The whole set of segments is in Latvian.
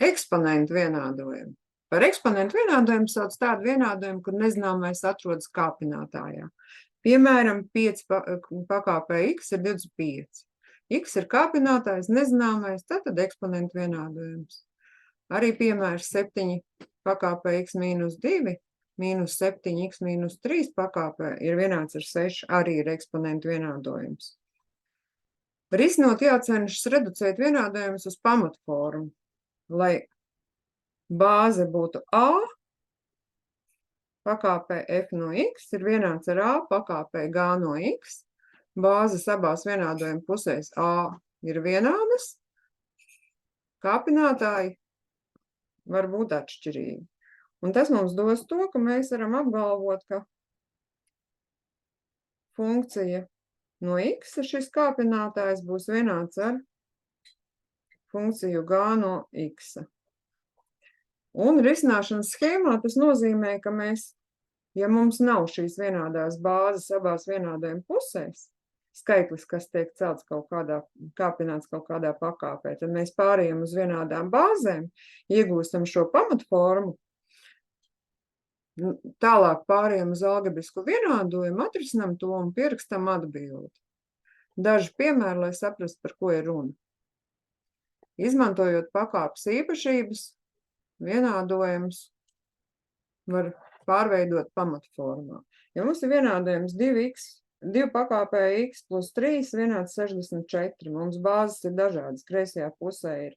eksponentu vienādojumu. Par eksponentu vienādojumu sauc tādu vienādojumu, kur nezināmais atrodas kāpinātājā. Piemēram, 5 pakāpē x ir 25. X ir kāpinātājs, nezināmais, tātad eksponentu vienādojums. Arī piemērs 7 pakāpē x mīnus 2, mīnus 7x mīnus 3 pakāpē ir vienāds ar 6, arī ir eksponentu vienādojums. Risinot jācenšas reducēt vienādojumus uz pamatformu, lai bāze būtu a, pakāpē f no x ir vienāds ar a pakāpē g no x, bāzes abās vienādojuma pusēs a ir vienādas, kāpinātāji var būt atšķirīgi. Un tas mums dos to, ka mēs varam apgalvot, ka funkcija no x, šis kāpinātājs, būs vienāds ar funkciju g no x. Un risināšanas schēmā tas nozīmē, ka mēs, ja mums nav šīs vienādās bāzes abās vienādojuma pusēs, skaitlis, kas tiek celts kaut kādā, kāpināts kaut kādā pakāpē, tad mēs pārējām uz vienādām bāzēm, iegūstam šo pamatformu, tālāk pārējām uz algebrisku vienādojumu, atrisinām to un pierakstam atbildi. Daži piemēri, lai saprastu, par ko ir runa. Izmantojot pakāpes īpašības, vienādojums var pārveidot pamatformā. Ja mums ir vienādojums 2 pakāpē x plus 3 vienāds 64, mums bāzes ir dažādas. Kreisajā pusē ir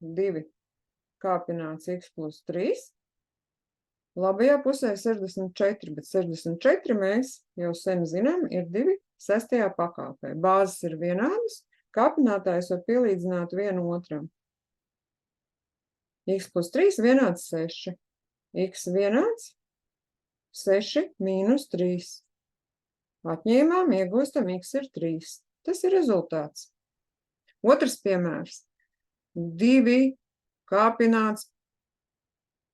2 kāpināts x plus 3, labajā pusē 64, bet 64 mēs jau sen zinām, ir 2 sestajā pakāpē. Bāzes ir vienādas, kāpinātājs var pielīdzināt vienu otram. X plus 3 vienāds 6. X vienāds 6 mīnus 3. Atņēmām, iegūstam, x ir 3. Tas ir rezultāts. Otrs piemērs. 2 kāpināts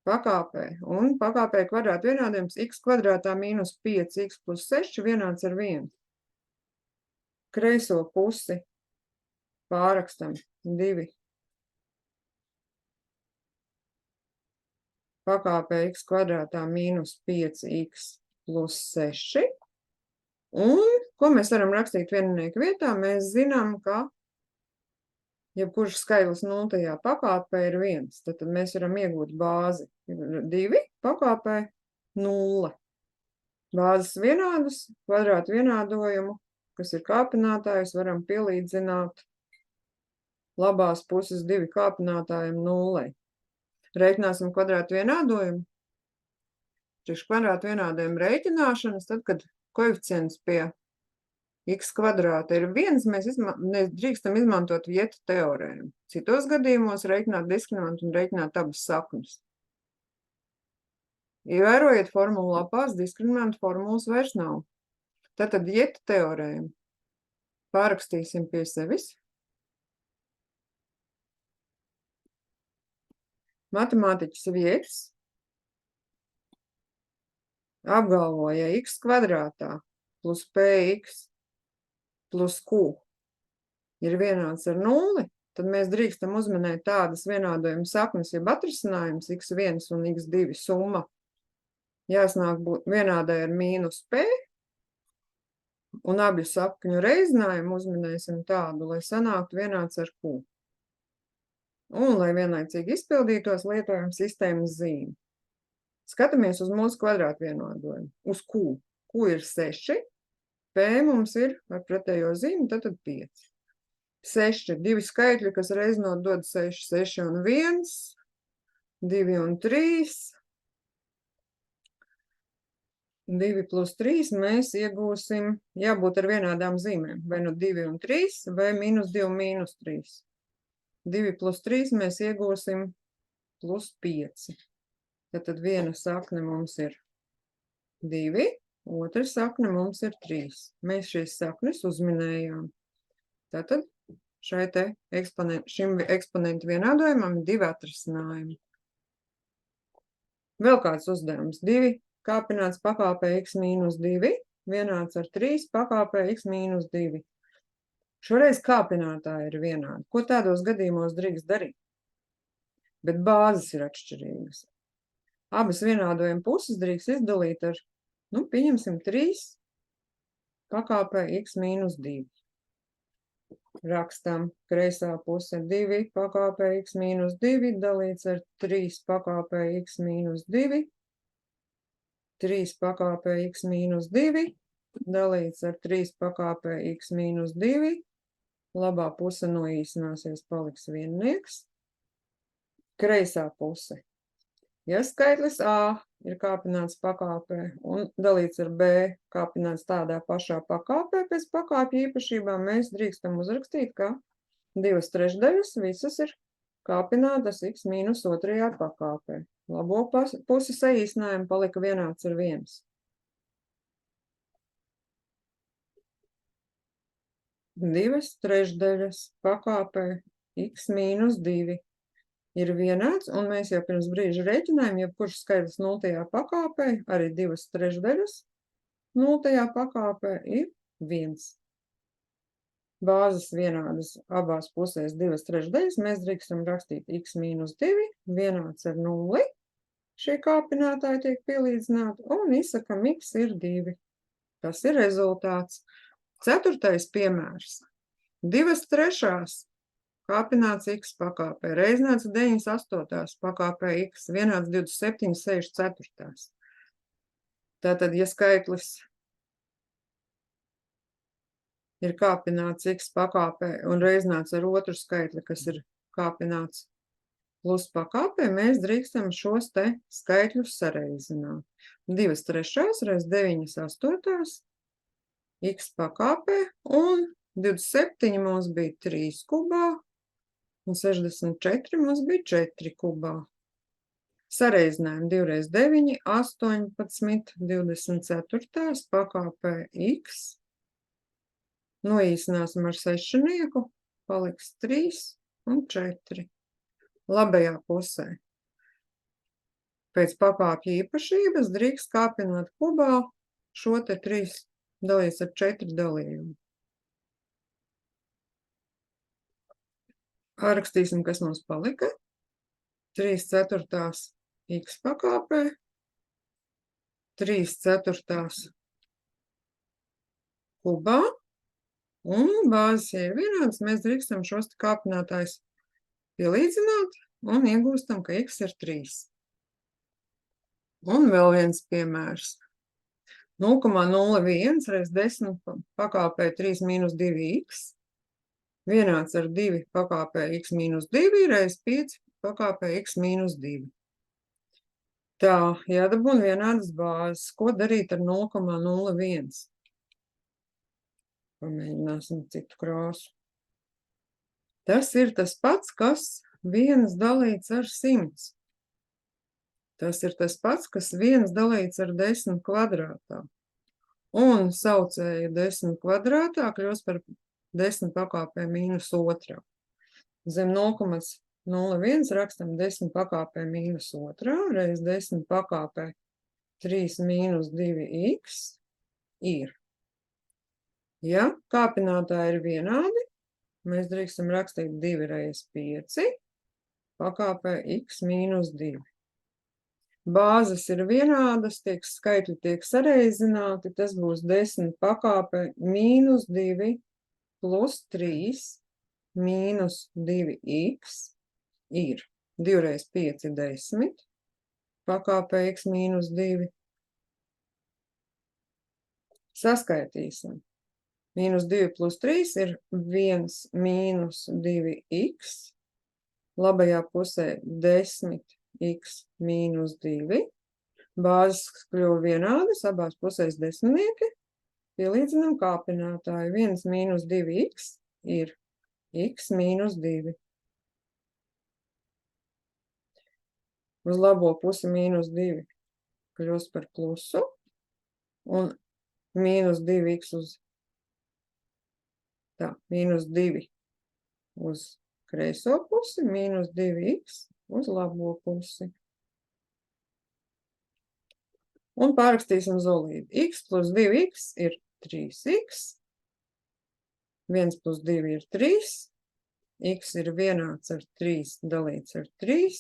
pakāpē. Un pakāpē kvadrāta vienādojums x kvadrātā mīnus 5x plus 6 vienāds ar 1. Kreiso pusi pārakstam 2. Pakāpē x kvadrātā mīnus 5x plus 6. Un, ko mēs varam rakstīt viennieku vietā, mēs zinām, ka jebkurš skaitlis 0. pakāpē ir 1. Tad mēs varam iegūt bāzi 2 pakāpē 0. Bāzes vienādas, kvadrātu vienādojumu, kas ir kāpinātājs, varam pielīdzināt labās puses 2 kāpinātājiem 0. Reiķināsim kvadrātu vienādojumu. Priekš kvadrātu vienādojumu reiķināšanas, tad, kad koeficients pie x kvadrāta ir 1, mēs drīkstam izmantot Vieta teorēmu. Citos gadījumos reiķināt diskriminantu un reiķināt abas saknes. Ievērojiet formulu lapās, diskriminantu formulas vairs nav. Tātad Vieta teorēmu pārakstīsim pie sevis. Matemātiķis Vietis apgalvoja x kvadrātā plus px plus q ir vienāds ar 0, tad mēs drīkstam uzminēt tādas vienādojuma saknes, jeb atrisinājums x1 un x2 summa jāsnāk būt vienādai ar mīnus p, un abju sakņu reizinājumu uzminēsim tādu, lai sanāktu vienāds ar q. Un, lai vienlaicīgi izpildītos, lietojam sistēmas zīmi. Skatāmies uz mūsu kvadrātu vienādojumu, uz q. Q ir 6, p mums ir ar pretējo zīmi, tad 5. 6, 2 skaitļi, kas reizinot dod 6, 6 un 1, 2 un 3. 2 plus 3 mēs iegūsim, jābūt ar vienādām zīmēm, vai nu 2 un 3, vai minus 2 un minus 3. 2 plus 3 mēs iegūsim plus 5. Tad viena sakne mums ir 2, otra sakne mums ir 3. Mēs šīs saknes uzminējām. Tātad šim eksponentu vienādojumam ir 2 atrisinājumi. Vēl kāds uzdevums. 2 kāpināts pakāpē x mīnus 2 vienāds ar 3 pakāpē x mīnus 2. Šoreiz kāpinātāji ir vienādi. Ko tādos gadījumos drīkst darīt? bet bāzes ir atšķirīgas. Abas vienādojuma puses drīkst izdalīt ar, pieņemsim 3 pakāpē x mīnus 2. Rakstam kreisā puse 2 pakāpē x mīnus 2 dalīts ar 3 pakāpē x mīnus 2. 3 pakāpē x mīnus 2 dalīts ar 3 pakāpē x mīnus 2. Labā puse noīsināsies, paliks viennieks. Kreisā puse. Ja skaitlis A ir kāpināts pakāpē un dalīts ar B kāpināts tādā pašā pakāpē, pēc pakāpju īpašībām mēs drīkstam uzrakstīt, ka 2/3 visas ir kāpinātas x mīnus 2. pakāpē. Labo pusi saīsinājumi palika vienāds ar 1. Divas trešdaļas pakāpē x mīnus 2 ir vienāds, un mēs jau pirms brīža rēķinājām, ja kurš skaitlis 0. pakāpē, arī 2/3 0. pakāpē ir 1. Bāzes vienādas abās pusēs 2/3, mēs drīkstam rakstīt x mīnus 2 vienāds ar 0. Šie kāpinātāji tiek pielīdzināti, un izsakam x ir 2. Tas ir rezultāts. 4. piemērs. 2/3 kāpināts x pakāpē, reiznāts 9/8 pakāpē x, vienāds 27/64. Tātad, ja skaitlis ir kāpināts x pakāpē un reiznāts ar otru skaitli, kas ir kāpināts plus pakāpē, mēs drīkstam šos te skaitļus sareizināt. 2/3 reiz 9/8 x pakāpē, un 27 mums bija 3 kubā, un 64 mums bija 4 kubā. Sareizinājumi 2 reiz 9, 18, 24 pakāpē x. Noīsināsim ar 6, paliks 3 un 4. Labajā pusē. Pēc pakāpju īpašības drīkst kāpināt kubā šo te 3 dalīts ar 4 dalījumu. Rakstīsim, kas mums palika. 3/4 x pakāpē, 3/4 kubā, un bāzes, ja ir vienādas, mēs drīkstam šos kāpinātājus pielīdzināt, un iegūstam, ka x ir 3. Un vēl viens piemērs. 0,01 reiz 10 pakāpē 3 mīnus 2x. Vienāds ar 2 pakāpē x mīnus 2 reiz 5 pakāpē x mīnus 2. Tā, jādabūna vienādas bāzes. Ko darīt ar 0,01? Pamēģināsim citu krāsu. Tas ir tas pats, kas 1 dalīts ar 100. Tas ir tas pats, kas 1 dalīts ar 10 kvadrātā. Un saucēju 10 kvadrātā kļūst par 10 pakāpē mīnus 2. Zem 0,01 rakstam 10 pakāpē mīnus 2 reiz 10 pakāpē 3 mīnus 2x ir. Ja kāpinātāji ir vienādi, mēs drīkstam rakstīt 2 reiz 5 pakāpē x mīnus 2. Bāzes ir vienādas, skaitļi tiek sareizināti, tas būs 10 pakāpē mīnus 2 plus 3 mīnus 2x ir 2 reiz 5 10 pakāpē x mīnus 2. Saskaitīsim. Mīnus 2 plus 3 ir 1 mīnus 2x. Labajā pusē 10x mīnus 2. Bāzes kļuva vienādas, abās pusēs desmitnieki. Pielīdzinām kāpinātāju. 1 mīnus 2x ir x mīnus 2. Uz labo pusi mīnus 2 kļūst par plusu. Un mīnus 2x uz mīnus 2 uz kreiso pusi, mīnus 2x uz labo pusi. Un pārakstīsim zolīti. X plus 2x ir 3x. 1 plus 2 ir 3. x ir vienāds ar 3 dalīts ar 3,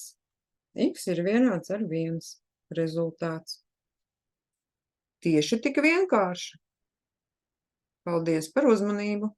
x ir vienāds ar 1 rezultāts. Tieši tik vienkārši. Paldies par uzmanību!